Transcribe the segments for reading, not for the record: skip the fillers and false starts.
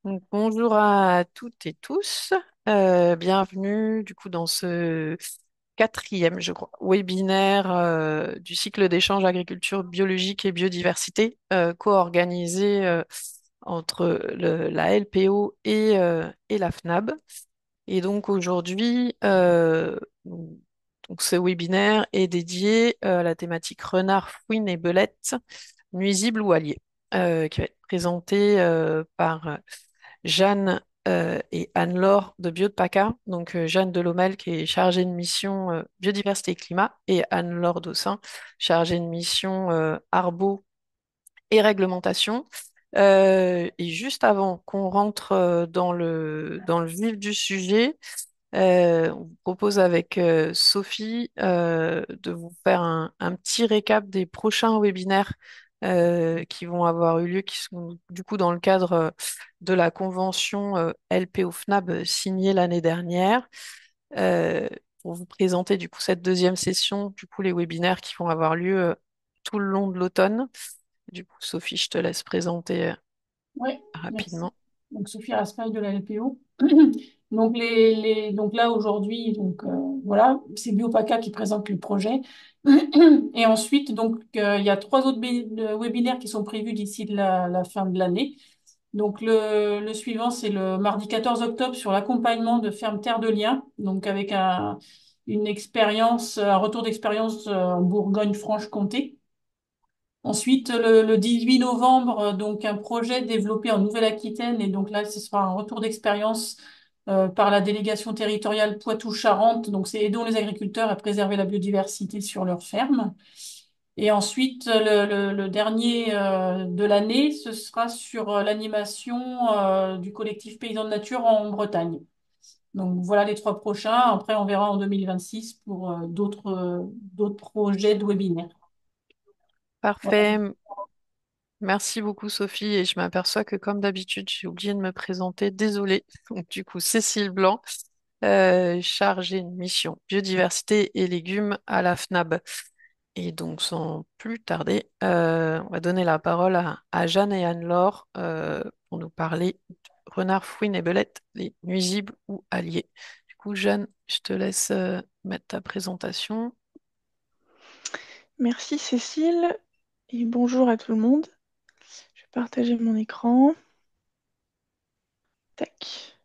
Donc, bonjour à toutes et tous. Bienvenue du coup dans ce quatrième, je crois, webinaire du cycle d'échange agriculture biologique et biodiversité co-organisé entre la LPO et la FNAB. Et donc aujourd'hui, donc ce webinaire est dédié à la thématique renard, fouine et belette, nuisibles ou alliés, qui va être présenté par Jeanne et Anne-Laure de Bio de PACA, donc Jeanne Delhommel qui est chargée de mission biodiversité et climat, et Anne-Laure Dossin, chargée de mission arbo et réglementation. Et juste avant qu'on rentre dans le vif du sujet, on vous propose avec Sophie de vous faire un petit récap des prochains webinaires qui vont avoir eu lieu, qui sont du coup dans le cadre de la convention LPO-FNAB signée l'année dernière, euh, pour vous présenter du coup cette deuxième session, du coup les webinaires qui vont avoir lieu tout le long de l'automne. Du coup, Sophie, je te laisse présenter Oui, merci. rapidement. Donc, Sophie Raspail de la LPO. Donc, donc là, aujourd'hui, voilà, c'est Biopaca qui présente le projet. Et ensuite, il y a trois autres webinaires qui sont prévus d'ici la fin de l'année. Donc, le suivant, c'est le mardi 14 octobre sur l'accompagnement de ferme Terre de Liens, donc avec une expérience, un retour d'expérience en Bourgogne-Franche-Comté. Ensuite, le 18 novembre, donc un projet développé en Nouvelle-Aquitaine. Et donc là, ce sera un retour d'expérience par la délégation territoriale Poitou-Charentes. Donc, c'est aidons les agriculteurs à préserver la biodiversité sur leurs fermes. Et ensuite, le dernier de l'année, ce sera sur l'animation du collectif Paysans de Nature en Bretagne. Donc, voilà les trois prochains. Après, on verra en 2026 pour d'autres projets de webinaire. Voilà. Parfait. Merci beaucoup Sophie et je m'aperçois que comme d'habitude j'ai oublié de me présenter, désolée. Donc du coup Cécile Blanc, chargée de mission biodiversité et légumes à la FNAB. Et donc sans plus tarder, on va donner la parole à Jeanne et Anne-Laure pour nous parler de renard, fouine et belette, les nuisibles ou alliés. Du coup Jeanne, je te laisse mettre ta présentation. Merci Cécile et bonjour à tout le monde. Je vais partager mon écran. Tac.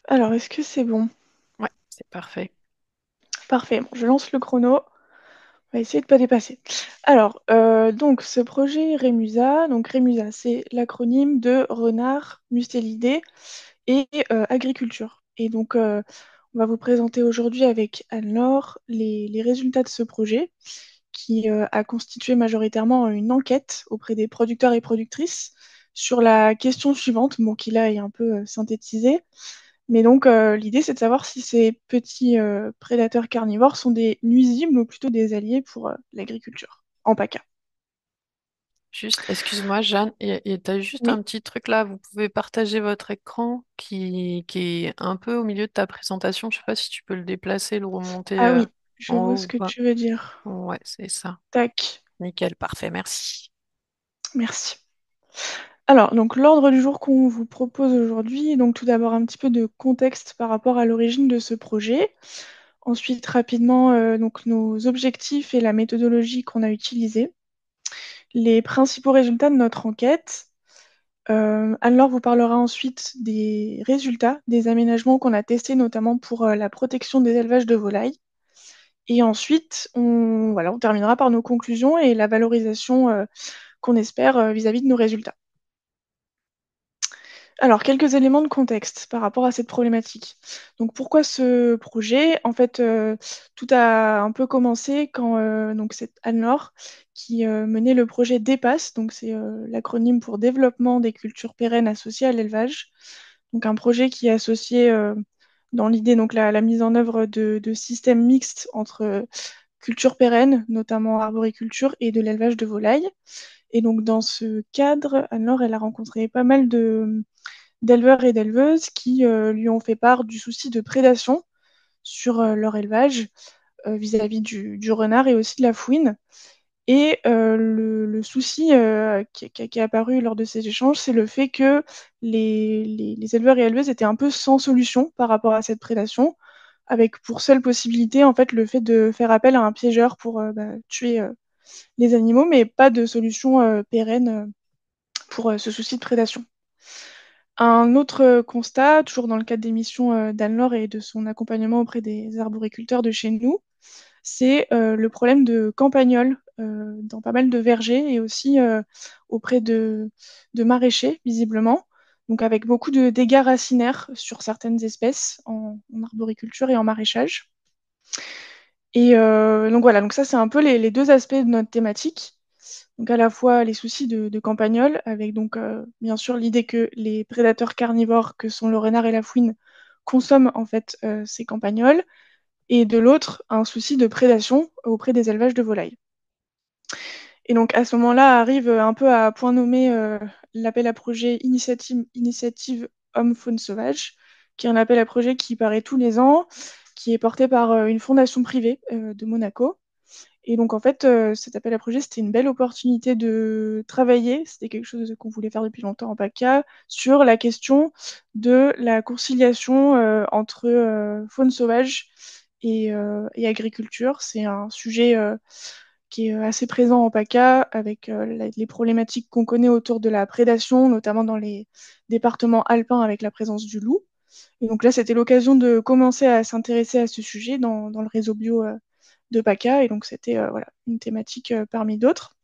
Alors, est-ce que c'est bon? Ouais, c'est parfait. Parfait. Bon, je lance le chrono. On va essayer de ne pas dépasser. Alors, donc ce projet REMUSA, donc REMUSA, c'est l'acronyme de Renard, Mustélidés et Agriculture. Et donc, on va vous présenter aujourd'hui avec Anne-Laure les résultats de ce projet qui a constitué majoritairement une enquête auprès des producteurs et productrices sur la question suivante, bon, qui là est un peu synthétisée. Mais donc, l'idée, c'est de savoir si ces petits prédateurs carnivores sont des nuisibles ou plutôt des alliés pour l'agriculture, en PACA. Juste, excuse-moi, Jeanne, et t'as juste Oui. un petit truc là, vous pouvez partager votre écran qui est un peu au milieu de ta présentation. Je sais pas si tu peux le déplacer, le remonter Ah oui, je en vois haut ce ou que pas. tu veux dire. Ouais, c'est ça. Tac, Nickel, parfait, merci. merci. Alors, donc l'ordre du jour qu'on vous propose aujourd'hui, donc tout d'abord un petit peu de contexte par rapport à l'origine de ce projet. Ensuite, rapidement, donc nos objectifs et la méthodologie qu'on a utilisée. Les principaux résultats de notre enquête. Anne-Laure vous parlera ensuite des résultats des aménagements qu'on a testés, notamment pour la protection des élevages de volailles. Et ensuite, voilà, on terminera par nos conclusions et la valorisation qu'on espère vis-à-vis de nos résultats. Alors, quelques éléments de contexte par rapport à cette problématique. Donc, pourquoi ce projet? En fait, tout a un peu commencé quand donc c'est Anne-Laure qui menait le projet DEPAS, donc c'est l'acronyme pour Développement des cultures pérennes associées à l'élevage. Donc, un projet qui est associé dans l'idée donc la mise en œuvre de systèmes mixtes entre culture pérenne, notamment arboriculture, et de l'élevage de volailles. Et donc, dans ce cadre, Anne-Laure, elle a rencontré pas mal d'éleveurs et d'éleveuses qui lui ont fait part du souci de prédation sur leur élevage vis-à-vis du renard et aussi de la fouine. Et le souci qui est apparu lors de ces échanges, c'est le fait que les éleveurs et éleveuses étaient un peu sans solution par rapport à cette prédation, avec pour seule possibilité en fait le fait de faire appel à un piégeur pour tuer les animaux, mais pas de solution pérenne pour ce souci de prédation. Un autre constat, toujours dans le cadre des missions d'Anne-Laure et de son accompagnement auprès des arboriculteurs de chez nous, c'est le problème de campagnols dans pas mal de vergers et aussi auprès de maraîchers, visiblement. Donc avec beaucoup de dégâts racinaires sur certaines espèces en arboriculture et en maraîchage. Et donc voilà, donc ça c'est un peu les deux aspects de notre thématique. Donc à la fois les soucis de campagnols, avec donc bien sûr l'idée que les prédateurs carnivores que sont le renard et la fouine consomment en fait ces campagnols, et de l'autre un souci de prédation auprès des élevages de volailles. Et donc à ce moment-là arrive un peu à point nommé l'appel à projet Initiative Homme-Faune Sauvage, qui est un appel à projet qui paraît tous les ans, qui est porté par une fondation privée de Monaco. Et donc en fait, cet appel à projet, c'était une belle opportunité de travailler, c'était quelque chose qu'on voulait faire depuis longtemps en PACA, sur la question de la conciliation entre faune sauvage et agriculture. C'est un sujet qui est assez présent en PACA, avec les problématiques qu'on connaît autour de la prédation, notamment dans les départements alpins avec la présence du loup. Et donc là, c'était l'occasion de commencer à s'intéresser à ce sujet dans le réseau bio de PACA, et donc c'était voilà, une thématique parmi d'autres.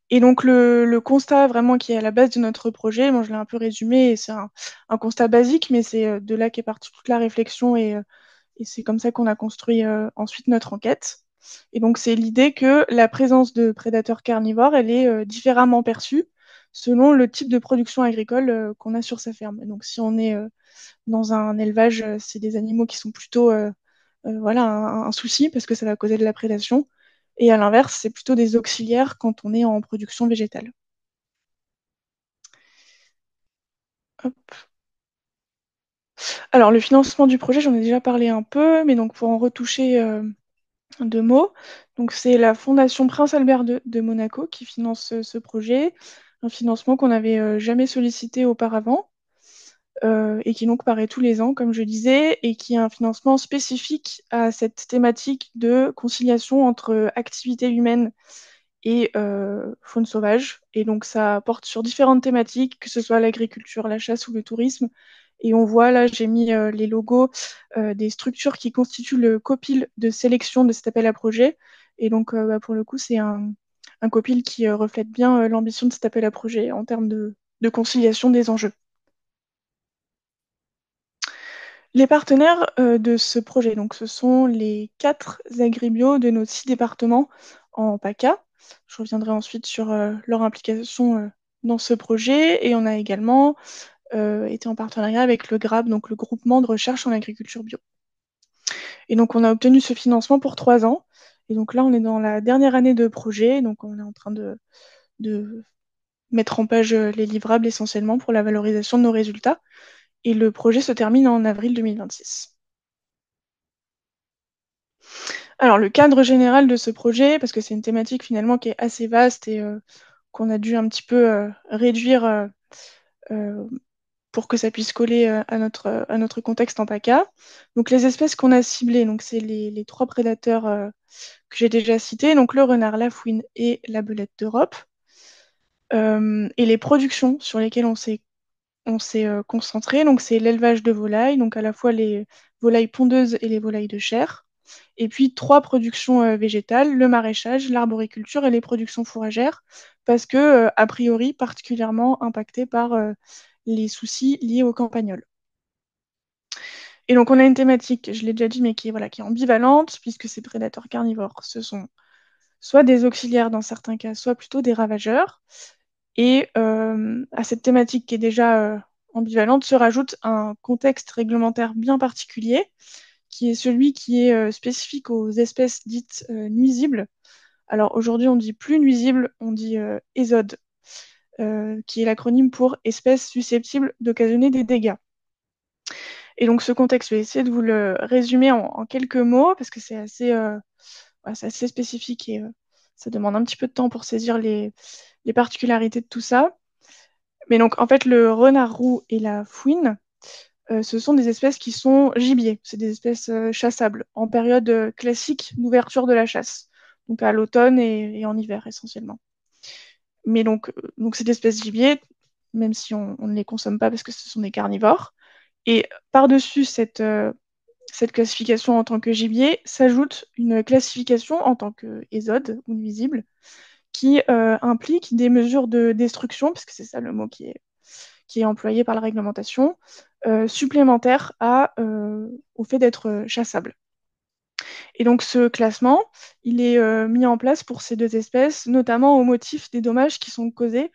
Et donc le constat vraiment qui est à la base de notre projet, moi je l'ai un peu résumé, et c'est un constat basique, mais c'est de là qu'est partie toute la réflexion, et c'est comme ça qu'on a construit ensuite notre enquête. Et donc c'est l'idée que la présence de prédateurs carnivores, elle est différemment perçue selon le type de production agricole qu'on a sur sa ferme. Et donc si on est dans un élevage, c'est des animaux qui sont plutôt voilà, un souci parce que ça va causer de la prédation. Et à l'inverse, c'est plutôt des auxiliaires quand on est en production végétale. Hop. Alors, le financement du projet, j'en ai déjà parlé un peu, mais donc pour en retoucher deux mots, donc c'est la Fondation Prince Albert de Monaco qui finance ce projet, un financement qu'on n'avait jamais sollicité auparavant. Et qui donc paraît tous les ans, comme je disais, et qui a un financement spécifique à cette thématique de conciliation entre activité humaine et faune sauvage. Et donc ça porte sur différentes thématiques, que ce soit l'agriculture, la chasse ou le tourisme. Et on voit là, j'ai mis les logos des structures qui constituent le copil de sélection de cet appel à projet. Et donc pour le coup, c'est un copil qui reflète bien l'ambition de cet appel à projet en termes de conciliation des enjeux. Les partenaires de ce projet, donc ce sont les 4 agribios de nos 6 départements en PACA. Je reviendrai ensuite sur leur implication dans ce projet. Et on a également été en partenariat avec le GRAB, donc le groupement de recherche en agriculture bio. Et donc on a obtenu ce financement pour 3 ans. Et donc là, on est dans la dernière année de projet, donc on est en train de mettre en page les livrables essentiellement pour la valorisation de nos résultats. Et le projet se termine en avril 2026. Alors, le cadre général de ce projet, parce que c'est une thématique finalement qui est assez vaste et qu'on a dû un petit peu réduire euh, pour que ça puisse coller à notre contexte en PACA. Donc, les espèces qu'on a ciblées, donc c'est les 3 prédateurs que j'ai déjà cités, donc le renard, la fouine et la belette d'Europe. Et les productions sur lesquelles on s'est concentré, donc c'est l'élevage de volailles, donc à la fois les volailles pondeuses et les volailles de chair. Et puis 3 productions végétales, le maraîchage, l'arboriculture et les productions fourragères, parce que, a priori, particulièrement impactées par les soucis liés aux campagnols. Et donc on a une thématique, je l'ai déjà dit, mais voilà, qui est ambivalente, puisque ces prédateurs carnivores, ce sont soit des auxiliaires dans certains cas, soit plutôt des ravageurs. Et à cette thématique qui est déjà ambivalente se rajoute un contexte réglementaire bien particulier, qui est celui qui est spécifique aux espèces dites nuisibles. Alors aujourd'hui, on dit plus nuisible, on dit ESOD, qui est l'acronyme pour espèces susceptibles d'occasionner des dégâts. Et donc ce contexte, je vais essayer de vous le résumer en quelques mots, parce que c'est assez spécifique et Ça demande un petit peu de temps pour saisir les particularités de tout ça. Mais donc, en fait, le renard roux et la fouine, ce sont des espèces qui sont gibiers. C'est des espèces chassables en période classique d'ouverture de la chasse. Donc à l'automne et en hiver essentiellement. Mais donc c'est des espèces gibier, même si on ne les consomme pas parce que ce sont des carnivores. Et par-dessus cette classification en tant que gibier s'ajoute une classification en tant que ésode ou nuisible qui implique des mesures de destruction, parce que c'est ça le mot qui est employé par la réglementation, supplémentaires au fait d'être chassable. Et donc ce classement, il est mis en place pour ces deux espèces, notamment au motif des dommages qui sont causés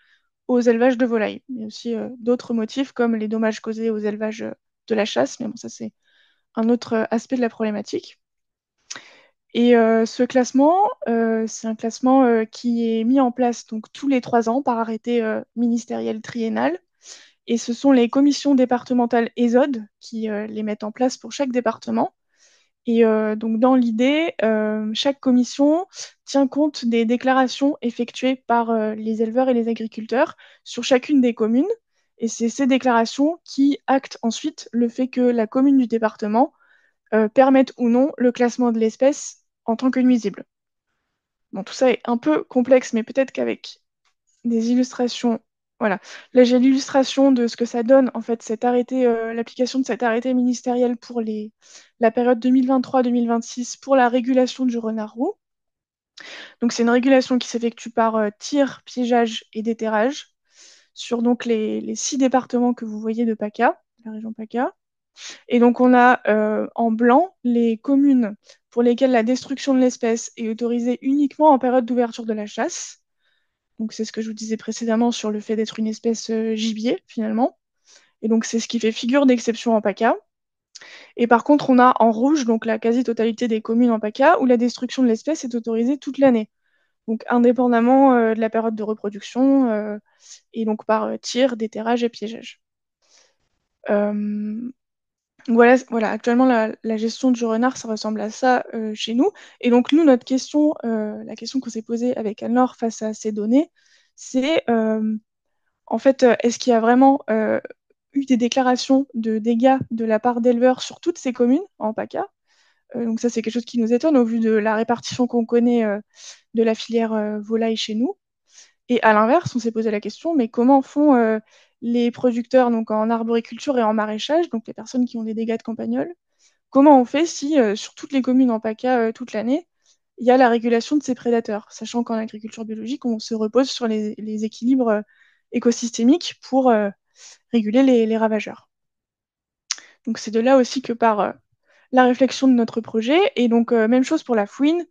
aux élevages de volailles. Il y a aussi d'autres motifs comme les dommages causés aux élevages de la chasse, mais bon, ça c'est un autre aspect de la problématique. Et ce classement, c'est un classement qui est mis en place donc tous les 3 ans par arrêté ministériel triennal. Et ce sont les commissions départementales ESOD qui les mettent en place pour chaque département. Et donc dans l'idée, chaque commission tient compte des déclarations effectuées par les éleveurs et les agriculteurs sur chacune des communes. Et c'est ces déclarations qui actent ensuite le fait que la commune du département permette ou non le classement de l'espèce en tant que nuisible. Bon, tout ça est un peu complexe, mais peut-être qu'avec des illustrations. Voilà. Là, j'ai l'illustration de ce que ça donne, en fait, cet arrêté, l'application de cet arrêté ministériel pour la période 2023-2026 pour la régulation du renard roux. Donc, c'est une régulation qui s'effectue par tir, piégeage et déterrage sur donc les 6 départements que vous voyez de PACA, la région PACA. Et donc, on a en blanc les communes pour lesquelles la destruction de l'espèce est autorisée uniquement en période d'ouverture de la chasse. Donc c'est ce que je vous disais précédemment sur le fait d'être une espèce gibier finalement. Et donc c'est ce qui fait figure d'exception en PACA. Et par contre, on a en rouge donc la quasi-totalité des communes en PACA où la destruction de l'espèce est autorisée toute l'année. Donc indépendamment de la période de reproduction et donc par tir, déterrage et piégeage. Euh, voilà, actuellement la gestion du renard, ça ressemble à ça chez nous. Et donc nous, notre question, la question qu'on s'est posée avec Anne-Laure face à ces données, c'est en fait, est-ce qu'il y a vraiment eu des déclarations de dégâts de la part d'éleveurs sur toutes ces communes en PACA? Donc ça, c'est quelque chose qui nous étonne au vu de la répartition qu'on connaît de la filière volaille chez nous. Et à l'inverse, on s'est posé la question, mais comment font les producteurs donc en arboriculture et en maraîchage, donc les personnes qui ont des dégâts de campagnol, comment on fait si sur toutes les communes en PACA toute l'année, il y a la régulation de ces prédateurs, sachant qu'en agriculture biologique, on se repose sur les équilibres écosystémiques pour réguler les ravageurs. Donc c'est de là aussi que part la réflexion de notre projet. Et donc même chose pour la fouine.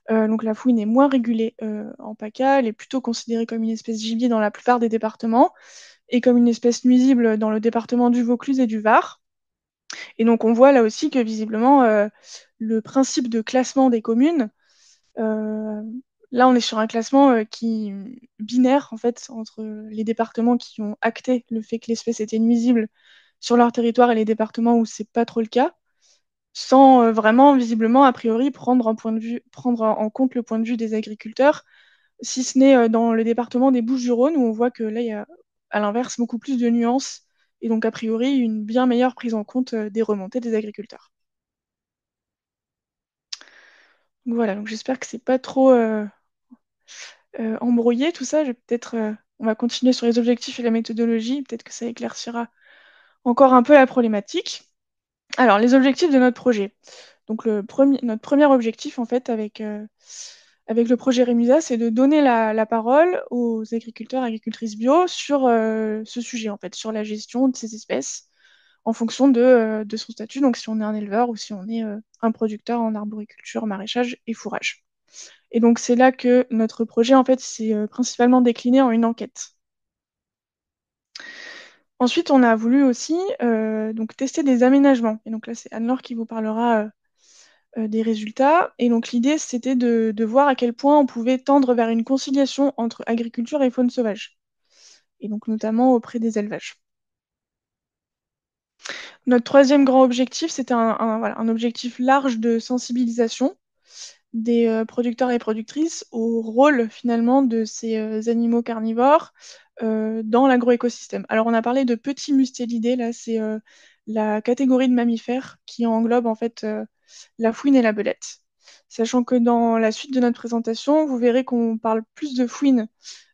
Donc la fouine est moins régulée en PACA, elle est plutôt considérée comme une espèce gibier dans la plupart des départements et comme une espèce nuisible dans le département du Vaucluse et du Var. Et donc on voit là aussi que visiblement le principe de classement des communes, euh, là on est sur un classement qui binaire en fait entre les départements qui ont acté le fait que l'espèce était nuisible sur leur territoire et les départements où c'est pas trop le cas, sans vraiment visiblement a priori prendre en compte le point de vue des agriculteurs, si ce n'est dans le département des Bouches-du-Rhône où on voit que là il y a à l'inverse beaucoup plus de nuances et donc a priori une bien meilleure prise en compte des remontées des agriculteurs. Donc voilà, donc j'espère que c'est pas trop embrouillé tout ça. On va continuer sur les objectifs et la méthodologie, peut-être que ça éclaircira encore un peu la problématique. Alors, les objectifs de notre projet. Donc, notre premier objectif, en fait, avec le projet Remusa, c'est de donner la parole aux agriculteurs et agricultrices bio sur ce sujet, en fait, sur la gestion de ces espèces, en fonction de son statut, donc si on est un éleveur ou si on est un producteur en arboriculture, maraîchage et fourrage. Et donc, c'est là que notre projet, en fait, s'est principalement décliné en une enquête. Ensuite, on a voulu aussi donc tester des aménagements. Et donc là, c'est Anne-Laure qui vous parlera des résultats. Et donc l'idée, c'était de voir à quel point on pouvait tendre vers une conciliation entre agriculture et faune sauvage, et donc notamment auprès des élevages. Notre troisième grand objectif, c'était voilà, un objectif large de sensibilisation. des producteurs et productrices au rôle finalement de ces animaux carnivores dans l'agroécosystème. Alors on a parlé de petits mustélidés, là c'est la catégorie de mammifères qui englobe en fait la fouine et la belette. Sachant que dans la suite de notre présentation, vous verrez qu'on parle plus de fouine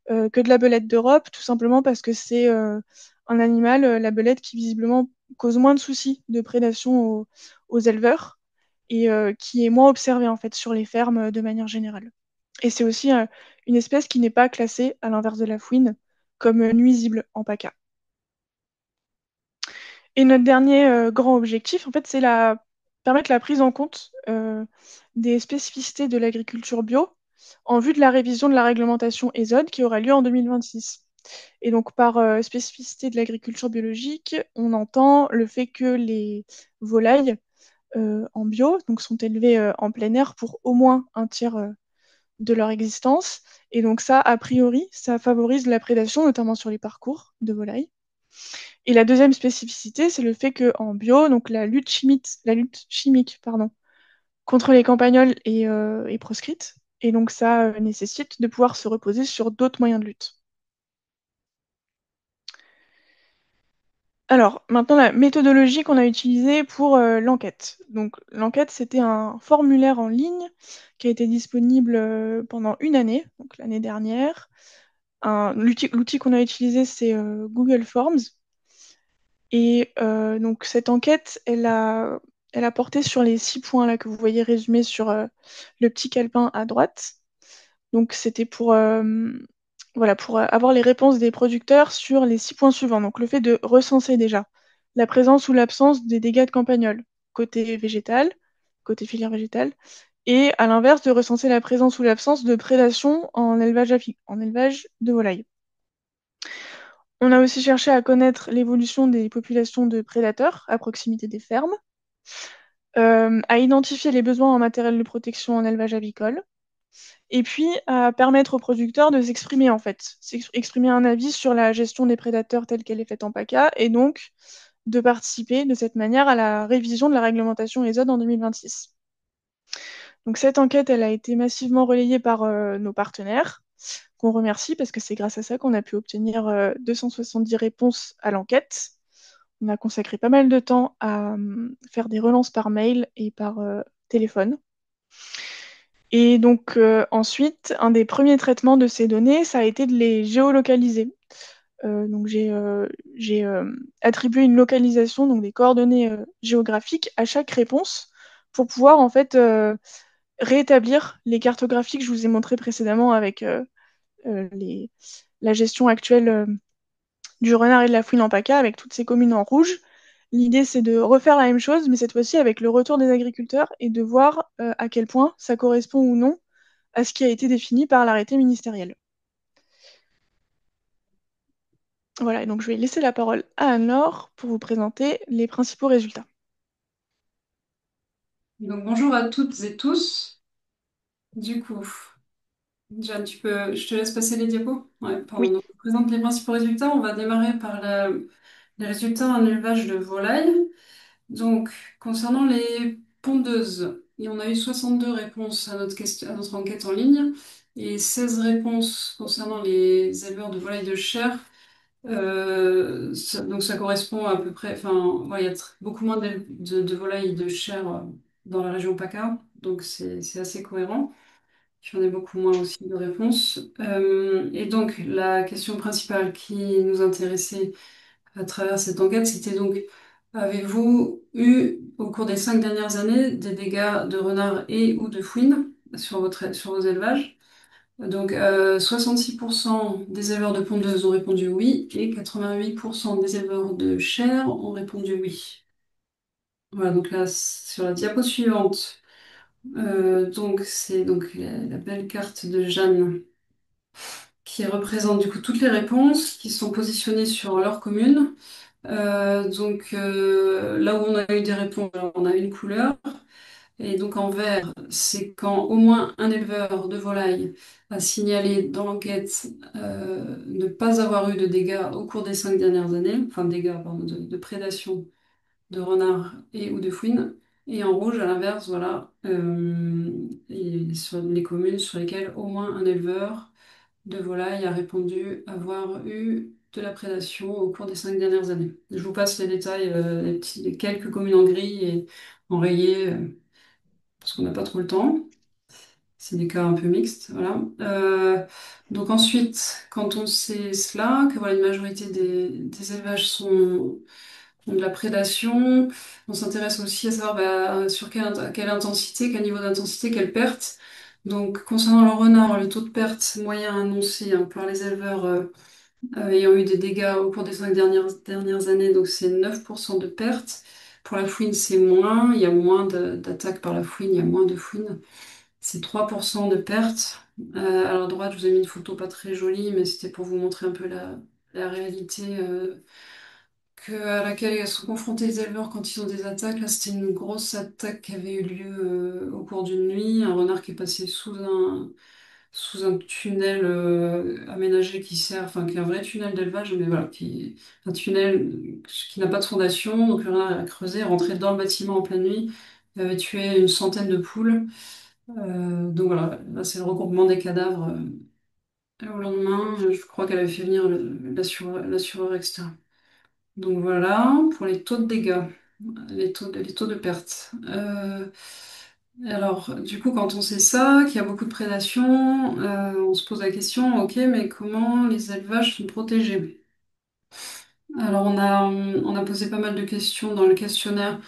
que de la belette d'Europe, tout simplement parce que c'est un animal, la belette, qui visiblement cause moins de soucis de prédation aux éleveurs et qui est moins observée en fait sur les fermes de manière générale. Et c'est aussi une espèce qui n'est pas classée, à l'inverse de la fouine, comme nuisible en PACA. Et notre dernier grand objectif, en fait, c'est permettre la prise en compte des spécificités de l'agriculture bio en vue de la révision de la réglementation ESOD qui aura lieu en 2026. Et donc, par spécificité de l'agriculture biologique, on entend le fait que les volailles en bio donc, sont élevées en plein air pour au moins un tiers de leur existence. Et donc ça, a priori, ça favorise la prédation, notamment sur les parcours de volailles. Et la deuxième spécificité, c'est le fait qu'en bio, donc la lutte chimique pardon, contre les campagnols est proscrite. Et donc ça nécessite de pouvoir se reposer sur d'autres moyens de lutte. Alors, maintenant, la méthodologie qu'on a utilisée pour l'enquête. Donc, l'enquête, c'était un formulaire en ligne qui a été disponible pendant une année, donc l'année dernière. L'outil qu'on a utilisé, c'est Google Forms. Et donc, cette enquête, elle a porté sur les 6 points là, que vous voyez résumés sur le petit calepin à droite. Donc, c'était voilà, pour avoir les réponses des producteurs sur les 6 points suivants. Donc, le fait de recenser déjà la présence ou l'absence des dégâts de campagnol, côté végétal, côté filière végétale, et à l'inverse, de recenser la présence ou l'absence de prédation en élevage de volailles. On a aussi cherché à connaître l'évolution des populations de prédateurs à proximité des fermes, à identifier les besoins en matériel de protection en élevage avicole, et puis à permettre aux producteurs de s'exprimer en fait, exprimer un avis sur la gestion des prédateurs telle qu'elle est faite en PACA, et donc de participer de cette manière à la révision de la réglementation ESOD en 2026. Donc cette enquête, elle a été massivement relayée par nos partenaires, qu'on remercie parce que c'est grâce à ça qu'on a pu obtenir 270 réponses à l'enquête. On a consacré pas mal de temps à faire des relances par mail et par téléphone. Et donc ensuite, un des premiers traitements de ces données, ça a été de les géolocaliser. Donc j'ai attribué une localisation, donc des coordonnées géographiques à chaque réponse pour pouvoir en fait réétablir les cartographies que je vous ai montrées précédemment avec la gestion actuelle du renard et de la fouine en PACA avec toutes ces communes en rouge. L'idée, c'est de refaire la même chose, mais cette fois-ci avec le retour des agriculteurs et de voir à quel point ça correspond ou non à ce qui a été défini par l'arrêté ministériel. Voilà, et donc je vais laisser la parole à Anne-Laure pour vous présenter les principaux résultats. Donc bonjour à toutes et tous. Du coup, Jeanne, je te laisse passer les diapos? Ouais, pardon. Oui, Donc, je présente les principaux résultats. On va démarrer par les résultats en élevage de volailles. Donc, concernant les pondeuses, et on a eu 62 réponses à notre enquête en ligne et 16 réponses concernant les éleveurs de volailles de chair. Donc ça correspond à peu près, enfin, ouais, il y a beaucoup moins de volailles de chair dans la région PACA, donc c'est assez cohérent. J'en ai beaucoup moins aussi de réponses. Et donc la question principale qui nous intéressait à travers cette enquête, c'était donc, avez-vous eu au cours des 5 dernières années des dégâts de renards et ou de fouines sur vos élevages? Donc, 66% des éleveurs de pondeuses ont répondu oui et 88% des éleveurs de chair ont répondu oui. Voilà, donc là, sur la diapo suivante, donc c'est donc la belle carte de Jeanne qui représente du coup toutes les réponses qui sont positionnées sur leur commune. Là où on a eu des réponses, on a une couleur. Et donc en vert, c'est quand au moins un éleveur de volailles a signalé dans l'enquête ne pas avoir eu de dégâts au cours des 5 dernières années, enfin dégâts, pardon, de prédation de renards et ou de fouines. Et en rouge, à l'inverse, voilà, et sur les communes sur lesquelles au moins un éleveur de volailles a répondu avoir eu de la prédation au cours des 5 dernières années. Je vous passe les détails, les quelques communes en gris et en rayé, parce qu'on n'a pas trop le temps. C'est des cas un peu mixtes, voilà. Donc ensuite, quand on sait cela, que voilà, une majorité des élevages ont de la prédation, on s'intéresse aussi à savoir sur quelle intensité, quel niveau d'intensité, quelle perte. Donc concernant le renard, le taux de perte moyen annoncé hein, par les éleveurs ayant eu des dégâts au cours des 5 dernières années, donc c'est 9% de perte. Pour la fouine, c'est moins, il y a moins d'attaques par la fouine, il y a moins de fouine. C'est 3% de perte. À la droite, je vous ai mis une photo pas très jolie, mais c'était pour vous montrer un peu la réalité à laquelle sont confrontés les éleveurs quand ils ont des attaques. Là, c'était une grosse attaque qui avait eu lieu au cours d'une nuit. Un renard qui est passé sous un tunnel aménagé qui sert, enfin, qui est un vrai tunnel d'élevage, mais voilà, un tunnel qui n'a pas de fondation. Donc, le renard a creusé, est rentré dans le bâtiment en pleine nuit. Il avait tué une centaine de poules. Donc voilà, là c'est le regroupement des cadavres. Et au lendemain, je crois qu'elle avait fait venir l'assureur, etc. Donc voilà, pour les taux de dégâts, les taux de perte. Alors, du coup, quand on sait ça, qu'il y a beaucoup de prédation, on se pose la question, ok, mais comment les élevages sont protégés? Alors, on a posé pas mal de questions dans le questionnaire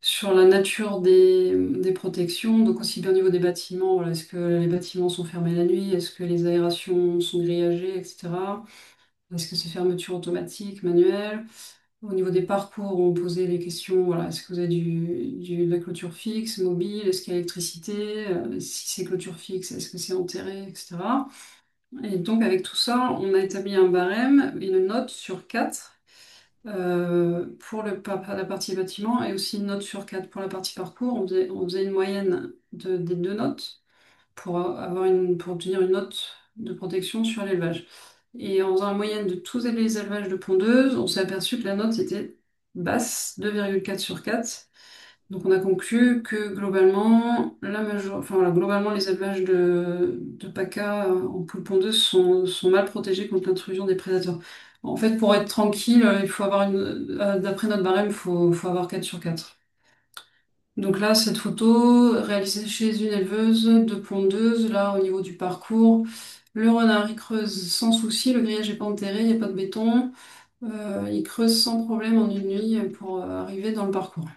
sur la nature des protections, donc aussi bien au niveau des bâtiments, voilà, est-ce que les bâtiments sont fermés la nuit, est-ce que les aérations sont grillagées, etc. Est-ce que c'est fermeture automatique, manuelle? Au niveau des parcours, on posait les questions, voilà, est-ce que vous avez de la clôture fixe, mobile, est-ce qu'il y a électricité? Si c'est clôture fixe, est-ce que c'est enterré, etc. Et donc avec tout ça, on a établi un barème, une note sur 4 pour la partie bâtiment et aussi une note sur 4 pour la partie parcours. On faisait une moyenne des deux notes pour obtenir une note de protection sur l'élevage. Et en faisant la moyenne de tous les élevages de pondeuses, on s'est aperçu que la note était basse, 2,4 sur 4. Donc on a conclu que globalement, enfin, voilà, globalement les élevages de PACA en poules pondeuses sont mal protégés contre l'intrusion des prédateurs. En fait, pour être tranquille, il faut avoir d'après notre barème, il faut avoir 4 sur 4. Donc là, cette photo réalisée chez une éleveuse de pondeuses, là au niveau du parcours, le renard il creuse sans souci, le grillage n'est pas enterré, il n'y a pas de béton. Il creuse sans problème en une nuit pour arriver dans le parcours.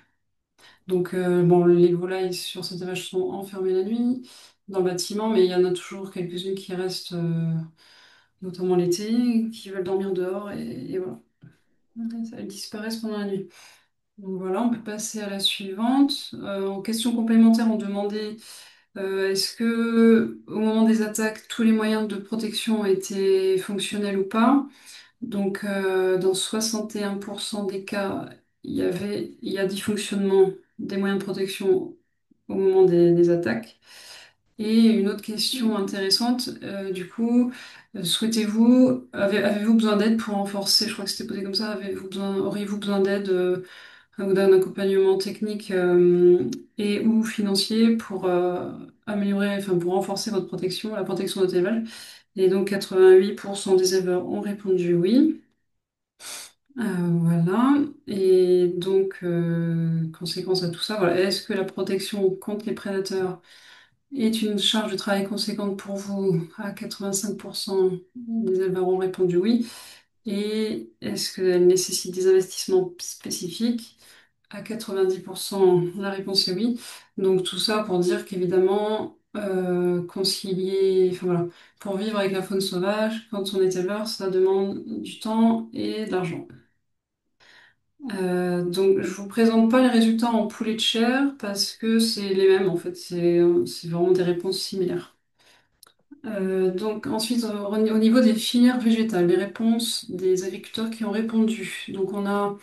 Donc bon, les volailles sur cette vache sont enfermées la nuit dans le bâtiment, mais il y en a toujours quelques-unes qui restent, notamment l'été, qui veulent dormir dehors et voilà. Elles disparaissent pendant la nuit. Donc voilà, on peut passer à la suivante. En question complémentaire, on demandait est-ce que au moment des attaques, tous les moyens de protection étaient fonctionnels ou pas? Donc dans 61% des cas, il y a dysfonctionnement des moyens de protection au moment des attaques. Et une autre question intéressante, du coup, avez-vous besoin d'aide pour renforcer, je crois que c'était posé comme ça, auriez-vous besoin d'aide ou d'un accompagnement technique et ou financier pour améliorer, enfin pour renforcer votre protection, la protection de votre élevage? Et donc 88% des éleveurs ont répondu oui. Voilà. Et donc, conséquence à tout ça, voilà. Est-ce que la protection contre les prédateurs est une charge de travail conséquente pour vous? À 85% des éleveurs ont répondu oui. Et est-ce qu'elle nécessite des investissements spécifiques? À 90%, la réponse est oui. Donc tout ça pour dire qu'évidemment, concilier, enfin voilà, pour vivre avec la faune sauvage, quand on est éleveur, ça demande du temps et de l'argent. Donc je vous présente pas les résultats en poulet de chair parce que c'est les mêmes en fait, c'est vraiment des réponses similaires. Donc ensuite, au niveau des filières végétales, les réponses des agriculteurs qui ont répondu. Donc on a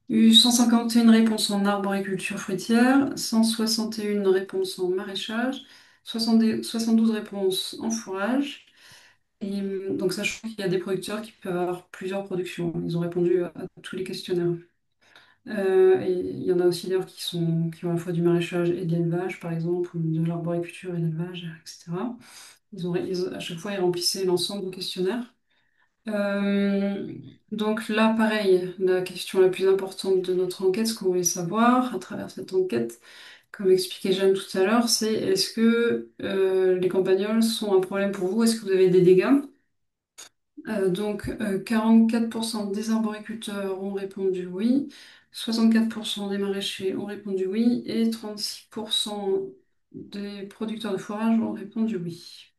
eu 151 réponses en arboriculture fruitière, 161 réponses en maraîchage, 72 réponses en fourrage. Et donc sachant qu'il y a des producteurs qui peuvent avoir plusieurs productions. Ils ont répondu à tous les questionnaires. Et il y en a aussi d'ailleurs qui ont à la fois du maraîchage et de l'élevage, par exemple, ou de l'arboriculture et de l'élevage, etc. À chaque fois, ils remplissaient l'ensemble du questionnaire. Euh, donc là, pareil, la question la plus importante de notre enquête, ce qu'on voulait savoir à travers cette enquête, comme expliquait Jeanne tout à l'heure, c'est est-ce que les campagnols sont un problème pour vous? Est-ce que vous avez des dégâts? 44% des arboriculteurs ont répondu oui, 64% des maraîchers ont répondu oui et 36% des producteurs de fourrage ont répondu oui.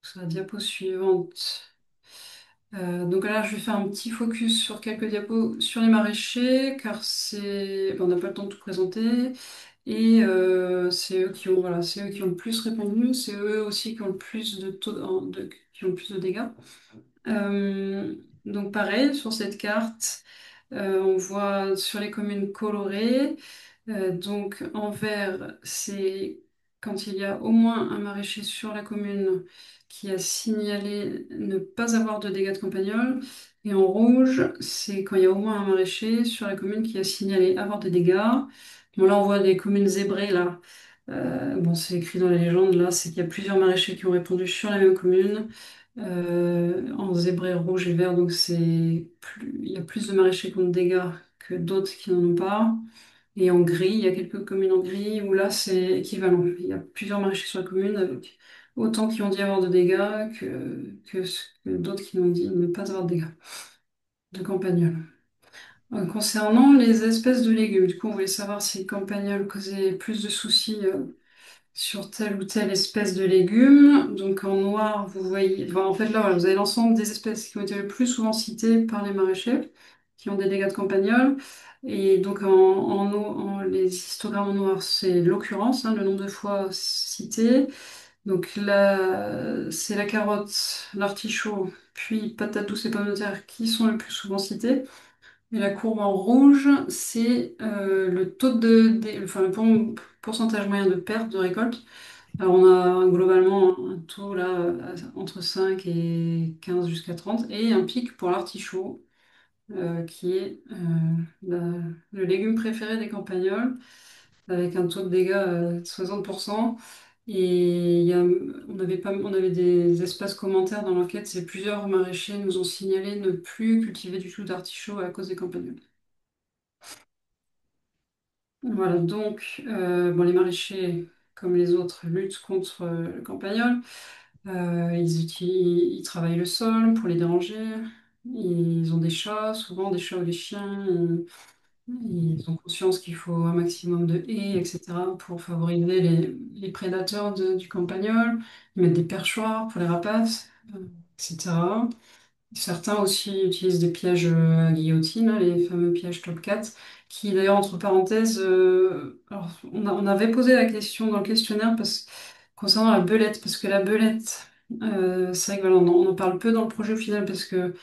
Sur la diapo suivante. Donc là, je vais faire un petit focus sur quelques diapos sur les maraîchers, car on n'a pas le temps de tout présenter. Et c'est eux qui ont, voilà, c'est eux qui ont le plus répondu, c'est eux aussi qui ont le plus de qui ont le plus de dégâts. Euh, donc pareil, sur cette carte, on voit sur les communes colorées, donc en vert, c'est quand il y a au moins un maraîcher sur la commune qui a signalé ne pas avoir de dégâts de campagnol. Et en rouge, c'est quand il y a au moins un maraîcher sur la commune qui a signalé avoir des dégâts. Bon, là, on voit des communes zébrées, là. Bon, c'est écrit dans les légendes, là, c'est qu'il y a plusieurs maraîchers qui ont répondu sur la même commune, en zébré rouge et vert, donc il y a plus de maraîchers qui ont des dégâts que d'autres qui n'en ont pas. Et en gris, il y a quelques communes en gris où là, c'est équivalent. Il y a plusieurs maraîchers sur la commune avec autant qui ont dit avoir de dégâts que d'autres qui ont dit ne pas avoir de dégâts de campagnol. Concernant les espèces de légumes, du coup, on voulait savoir si le campagnol causait plus de soucis sur telle ou telle espèce de légumes. Donc en noir, vous voyez, enfin, en fait là, voilà, vous avez l'ensemble des espèces qui ont été le plus souvent citées par les maraîchers, qui ont des dégâts de campagnol. Et donc les histogrammes en noir, c'est l'occurrence, hein, le nombre de fois cité. Donc là, c'est la carotte, l'artichaut, puis patate douce et pommes de terre qui sont le plus souvent cités. Et la courbe en rouge, c'est le taux enfin, pourcentage moyen de perte de récolte. Alors, on a globalement un taux là entre 5 et 15 jusqu'à 30 et un pic pour l'artichaut qui est le légume préféré des campagnols avec un taux de dégâts de 60%. Et on avait des espaces commentaires dans l'enquête, c'est plusieurs maraîchers nous ont signalé ne plus cultiver du tout d'artichaut à cause des campagnols. Voilà, donc bon, les maraîchers, comme les autres, luttent contre le campagnol. Ils travaillent le sol pour les déranger. Ils ont des chats, souvent des chats ou des chiens. Ils ont conscience qu'il faut un maximum de haies, etc., pour favoriser les prédateurs du campagnol. Ils mettent des perchoirs pour les rapaces, etc. Certains aussi utilisent des pièges à guillotine, hein, les fameux pièges Top 4, qui d'ailleurs, entre parenthèses, alors, on avait posé la question dans le questionnaire concernant la belette, parce que la belette, c'est vrai que voilà, on en parle peu dans le projet au final, parce que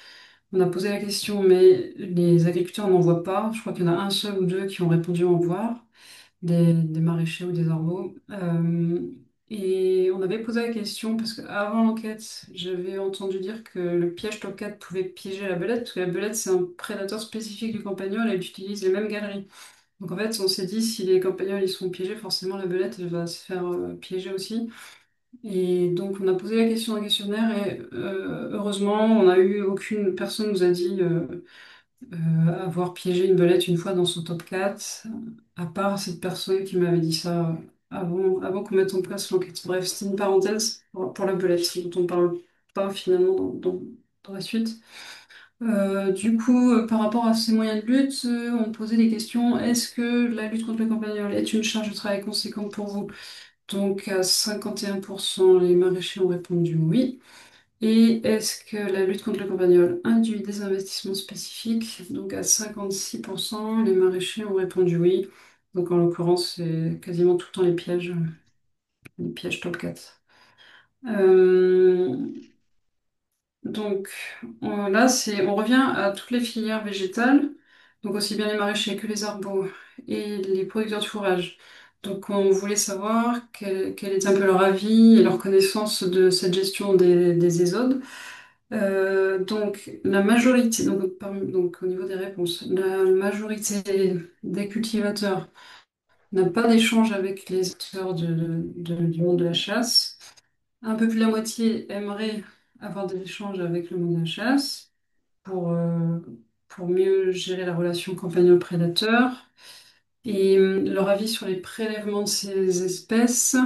on a posé la question, mais les agriculteurs n'en voient pas. Je crois qu'il y en a un seul ou deux qui ont répondu en voir des maraîchers ou des ormeaux. Et on avait posé la question parce qu'avant l'enquête, j'avais entendu dire que le piège top 4 pouvait piéger la belette, parce que la belette, c'est un prédateur spécifique du campagnol et elle utilise les mêmes galeries. Donc en fait, on s'est dit, si les campagnols ils sont piégés, forcément la belette elle va se faire piéger aussi. Et donc on a posé la question dans le questionnaire et heureusement, on a eu aucune personne nous a dit avoir piégé une belette une fois dans son top 4, à part cette personne qui m'avait dit ça avant qu'on mette en place l'enquête. Bref, c'était une parenthèse pour la belette, dont on parle pas finalement dans la suite. Du coup, par rapport à ces moyens de lutte, on posait des questions. Est-ce que la lutte contre le campagnol est une charge de travail conséquente pour vous? Donc, à 51%, les maraîchers ont répondu oui. Et est-ce que la lutte contre le campagnol induit des investissements spécifiques? Donc à 56%, les maraîchers ont répondu oui. Donc en l'occurrence, c'est quasiment tout le temps les pièges top 4. Euh, donc là, on revient à toutes les filières végétales, donc aussi bien les maraîchers que les arbos et les producteurs de fourrage. Donc on voulait savoir quel était un peu leur avis et leur connaissance de cette gestion des ésodes. Donc, la majorité, donc au niveau des réponses, la majorité des cultivateurs n'a pas d'échange avec les acteurs du monde de la chasse. Un peu plus de la moitié aimerait avoir des échanges avec le monde de la chasse pour, euh, pour mieux gérer la relation compagnon-prédateur. Et leur avis sur les prélèvements de ces espèces,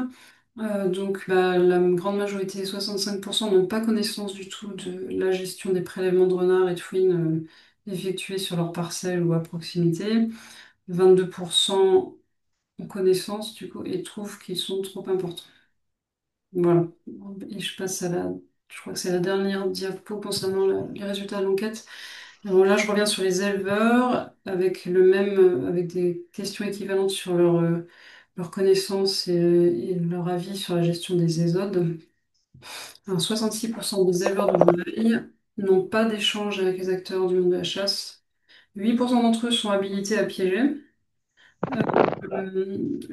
donc la grande majorité, 65%, n'ont pas connaissance du tout de la gestion des prélèvements de renards et de fouines effectués sur leurs parcelles ou à proximité. 22% ont connaissance du coup et trouvent qu'ils sont trop importants. Voilà. Et je passe je crois que c'est la dernière diapo concernant les résultats de l'enquête. Alors là, je reviens sur les éleveurs avec avec des questions équivalentes sur leur connaissance et leur avis sur la gestion des ésodes. Alors, 66% des éleveurs de volailles n'ont pas d'échange avec les acteurs du monde de la chasse. 8% d'entre eux sont habilités à piéger.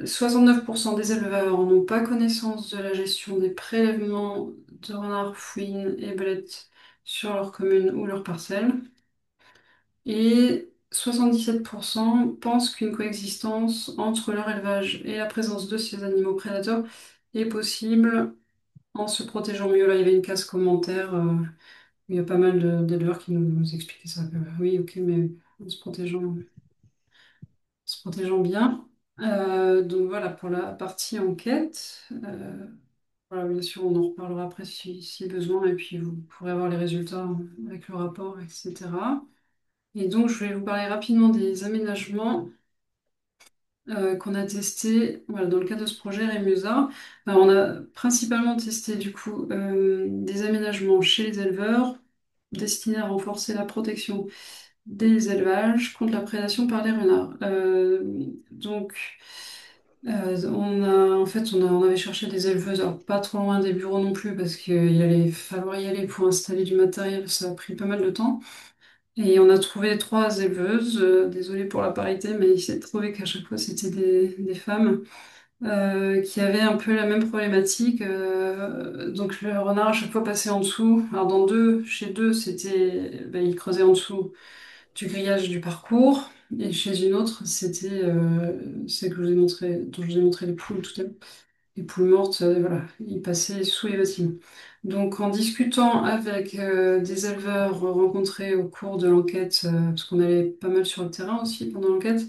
69% des éleveurs n'ont pas connaissance de la gestion des prélèvements de renards, fouines et belettes sur leur commune ou leur parcelle. Et 77% pensent qu'une coexistence entre leur élevage et la présence de ces animaux prédateurs est possible en se protégeant mieux. Là, il y avait une case commentaire, où il y a pas mal d'éleveurs qui nous expliquaient ça. Oui, ok, mais en se protégeant bien. Donc voilà pour la partie enquête. Voilà, bien sûr, on en reparlera après si besoin, et puis vous pourrez avoir les résultats avec le rapport, etc. Et donc, je vais vous parler rapidement des aménagements qu'on a testés voilà, dans le cadre de ce projet Rémusa. Alors, on a principalement testé du coup des aménagements chez les éleveurs destinés à renforcer la protection des élevages contre la prédation par les renards. On avait cherché des éleveuses, alors pas trop loin des bureaux non plus, parce qu'il allait falloir y aller pour installer du matériel, ça a pris pas mal de temps. Et on a trouvé trois éleveuses, désolée pour la parité, mais il s'est trouvé qu'à chaque fois c'était des femmes qui avaient un peu la même problématique. Donc le renard à chaque fois passait en dessous. Alors chez deux, il creusait en dessous du grillage du parcours. Et chez une autre, c'était celle que je vous ai montré, dont je vous ai montré les poules tout à l'heure. Les poules mortes, voilà, ils passaient sous les bâtiments. Donc, en discutant avec des éleveurs rencontrés au cours de l'enquête, parce qu'on allait pas mal sur le terrain aussi pendant l'enquête,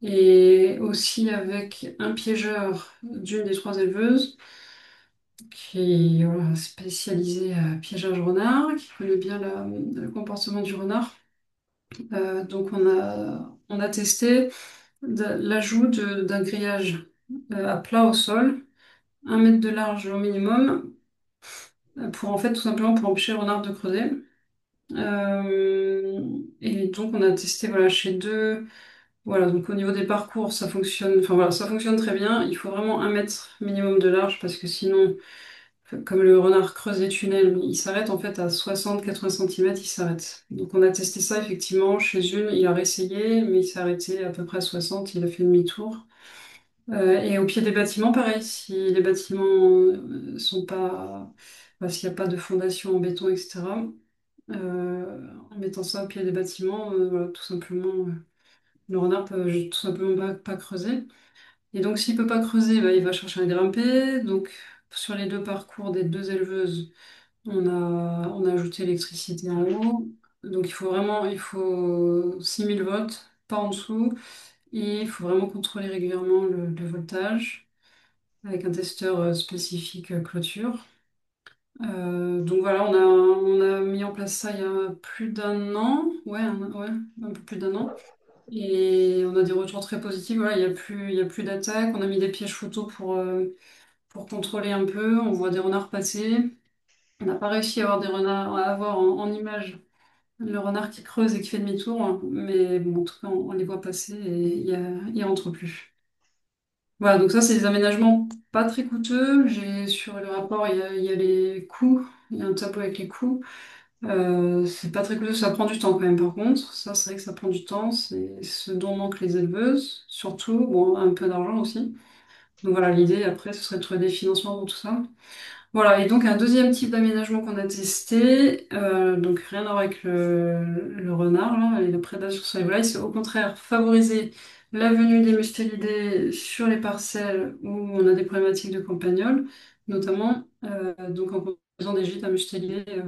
et aussi avec un piégeur d'une des trois éleveuses, qui est voilà, spécialisé à piégeage renard, qui connaît bien le comportement du renard. Donc, on a testé l'ajout d'un grillage à plat au sol, 1 mètre de large au minimum, pour en fait tout simplement pour empêcher le renard de creuser. Et donc on a testé voilà, chez deux. Voilà, donc au niveau des parcours, ça fonctionne, enfin voilà, ça fonctionne très bien. Il faut vraiment 1 mètre minimum de large parce que sinon, comme le renard creuse les tunnels, il s'arrête en fait à 60-80 cm, il s'arrête. Donc on a testé ça effectivement chez une, il a réessayé, mais il s'est arrêté à peu près à 60, il a fait demi-tour. Et au pied des bâtiments, pareil, si les bâtiments sont pas, s'il n'y a pas de fondation en béton, etc., en mettant ça au pied des bâtiments, voilà, tout simplement, le renard peut tout simplement pas creuser. Et donc, s'il peut pas creuser, bah, il va chercher à grimper. Donc, sur les deux parcours des deux éleveuses, on a ajouté l'électricité en haut. Donc, il faut 6 000 volts, pas en dessous. Et il faut vraiment contrôler régulièrement le voltage avec un testeur spécifique clôture. Donc voilà, on a mis en place ça il y a plus d'un an, ouais, un peu plus d'un an. Et on a des retours très positifs. Voilà, il y a plus d'attaques. On a mis des pièges photos pour contrôler un peu. On voit des renards passer. On n'a pas réussi à avoir des renards, à avoir en image le renard qui creuse et qui fait demi-tour, hein. Mais bon, en tout cas, on les voit passer et il rentre plus. Voilà, donc ça, c'est des aménagements pas très coûteux. Sur le rapport, il y a les coûts. Il y a un tableau avec les coûts. C'est pas très coûteux, ça prend du temps quand même par contre. Ça, c'est vrai que ça prend du temps. C'est ce dont manquent les éleveuses, surtout. Bon, un peu d'argent aussi. Donc voilà, l'idée après, ce serait de trouver des financements pour tout ça. Voilà, et donc un deuxième type d'aménagement qu'on a testé, donc rien à voir avec le renard là, et la prédation sur les volailles, c'est au contraire favoriser la venue des mustélidés sur les parcelles où on a des problématiques de campagnols, notamment donc en proposant des gîtes à mustélidés.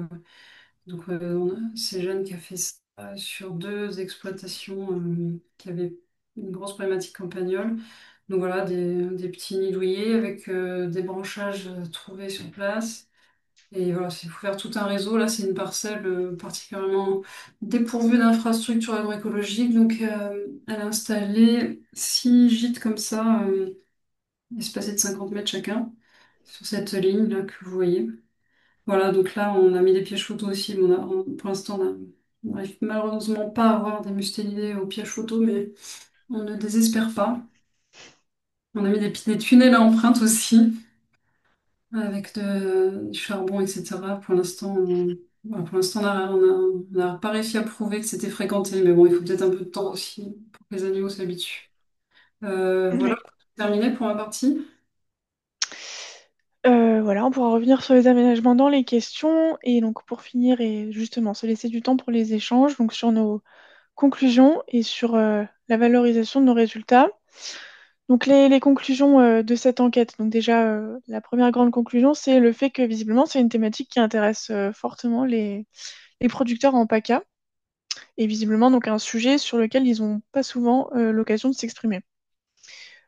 C'est Jeanne qui a fait ça sur deux exploitations qui avaient une grosse problématique campagnole. Donc voilà, des petits nids douillet avec des branchages trouvés sur place. Et voilà, il faut faire tout un réseau. Là, c'est une parcelle particulièrement dépourvue d'infrastructures agroécologiques. Donc, elle a installé 6 gîtes comme ça, espacés de 50 mètres chacun, sur cette ligne là que vous voyez. Voilà, donc là, on a mis des pièges photos aussi. Mais pour l'instant, on n'arrive malheureusement pas à avoir des mustélidés aux pièges photos, mais on ne désespère pas. On a mis des tunnels à empreintes aussi, avec du charbon, etc. Voilà, pour l'instant, on n'a pas réussi à prouver que c'était fréquenté, mais bon, il faut peut-être un peu de temps aussi pour que les animaux s'habituent. Voilà, Ouais. terminé pour ma partie. Voilà, on pourra revenir sur les aménagements dans les questions et donc pour finir et justement se laisser du temps pour les échanges, donc sur nos conclusions et sur la valorisation de nos résultats. Donc les conclusions de cette enquête. Donc déjà, la première grande conclusion, c'est le fait que visiblement c'est une thématique qui intéresse fortement les producteurs en PACA et visiblement donc un sujet sur lequel ils n'ont pas souvent l'occasion de s'exprimer.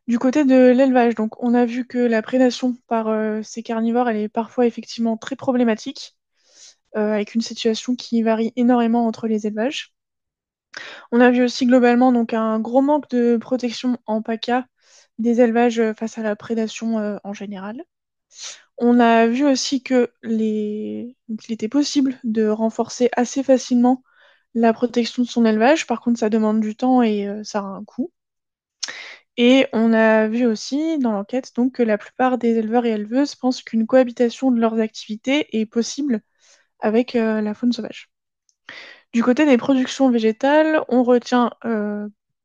Du côté de l'élevage, donc on a vu que la prédation par ces carnivores, elle est parfois effectivement très problématique, avec une situation qui varie énormément entre les élevages. On a vu aussi globalement donc un gros manque de protection en PACA des élevages face à la prédation en général. On a vu aussi que donc, il était possible de renforcer assez facilement la protection de son élevage. Par contre, ça demande du temps et ça a un coût. Et on a vu aussi dans l'enquête donc que la plupart des éleveurs et éleveuses pensent qu'une cohabitation de leurs activités est possible avec la faune sauvage. Du côté des productions végétales, on retient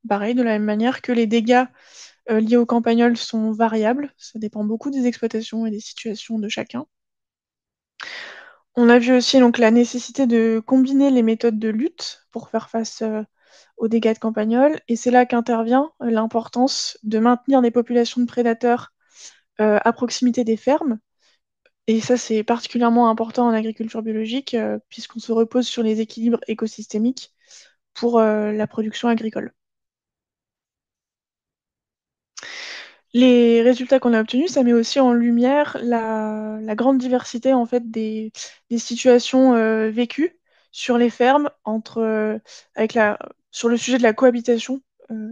pareil de la même manière que les dégâts liés aux campagnols sont variables. Ça dépend beaucoup des exploitations et des situations de chacun. On a vu aussi donc la nécessité de combiner les méthodes de lutte pour faire face aux dégâts de campagnols, et c'est là qu'intervient l'importance de maintenir des populations de prédateurs à proximité des fermes. Et ça, c'est particulièrement important en agriculture biologique, puisqu'on se repose sur les équilibres écosystémiques pour la production agricole. Les résultats qu'on a obtenus, ça met aussi en lumière la grande diversité en fait des situations vécues sur les fermes sur le sujet de la cohabitation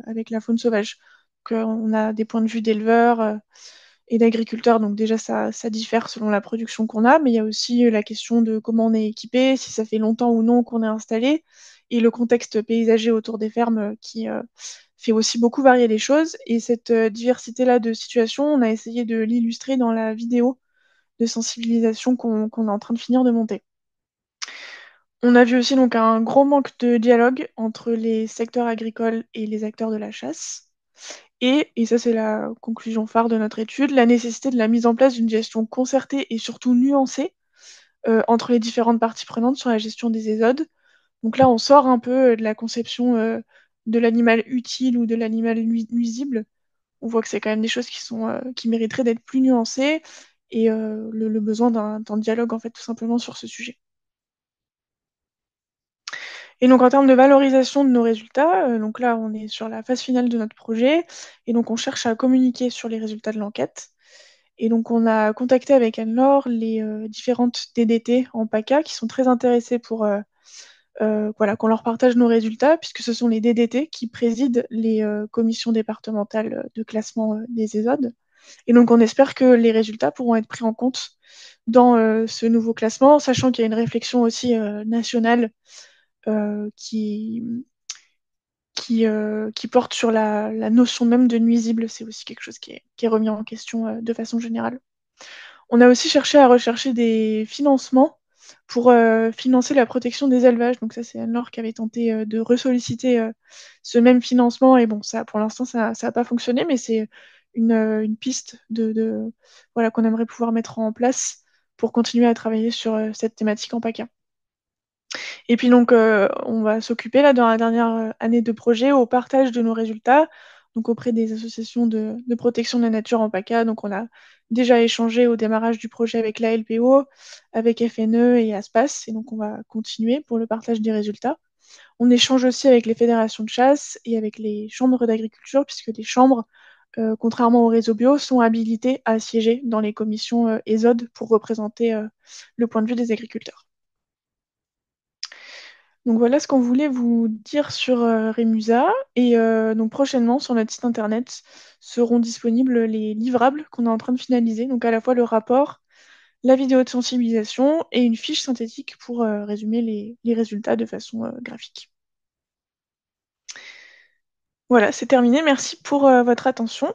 avec la faune sauvage. On a des points de vue d'éleveurs et d'agriculteurs, donc déjà ça diffère selon la production qu'on a, mais il y a aussi la question de comment on est équipé, si ça fait longtemps ou non qu'on est installé, et le contexte paysager autour des fermes qui fait aussi beaucoup varier les choses. Et cette diversité-là de situations, on a essayé de l'illustrer dans la vidéo de sensibilisation qu'on est en train de finir de monter. On a vu aussi donc un gros manque de dialogue entre les secteurs agricoles et les acteurs de la chasse. Et ça c'est la conclusion phare de notre étude, la nécessité de la mise en place d'une gestion concertée et surtout nuancée entre les différentes parties prenantes sur la gestion des ésodes. Donc là, on sort un peu de la conception de l'animal utile ou de l'animal nuisible. On voit que c'est quand même des choses qui mériteraient d'être plus nuancées et le besoin d'un dialogue en fait tout simplement sur ce sujet. Et donc en termes de valorisation de nos résultats, donc là on est sur la phase finale de notre projet et donc on cherche à communiquer sur les résultats de l'enquête. Et donc on a contacté avec Anne-Laure les différentes DDT en PACA qui sont très intéressées pour voilà, qu'on leur partage nos résultats, puisque ce sont les DDT qui président les commissions départementales de classement des ésodes. Et donc on espère que les résultats pourront être pris en compte dans ce nouveau classement, sachant qu'il y a une réflexion aussi nationale euh, qui, qui porte sur la notion même de nuisible. C'est aussi quelque chose qui est remis en question de façon générale. On a aussi cherché à rechercher des financements pour financer la protection des élevages. Donc ça, c'est Anne-Laure qui avait tenté de ressolliciter ce même financement. Et bon, ça, pour l'instant, ça n'a pas fonctionné, mais c'est une piste voilà, qu'on aimerait pouvoir mettre en place pour continuer à travailler sur cette thématique en PACA. Et puis donc, on va s'occuper là dans la dernière année de projet au partage de nos résultats, donc auprès des associations de protection de la nature en PACA. Donc on a déjà échangé au démarrage du projet avec la LPO, avec FNE et ASPAS, et donc on va continuer pour le partage des résultats. On échange aussi avec les fédérations de chasse et avec les chambres d'agriculture, puisque les chambres, contrairement au réseau bio, sont habilitées à siéger dans les commissions ESOD pour représenter le point de vue des agriculteurs. Donc voilà ce qu'on voulait vous dire sur Remusa. Et donc prochainement, sur notre site internet, seront disponibles les livrables qu'on est en train de finaliser. Donc à la fois le rapport, la vidéo de sensibilisation et une fiche synthétique pour résumer les résultats de façon graphique. Voilà, c'est terminé. Merci pour votre attention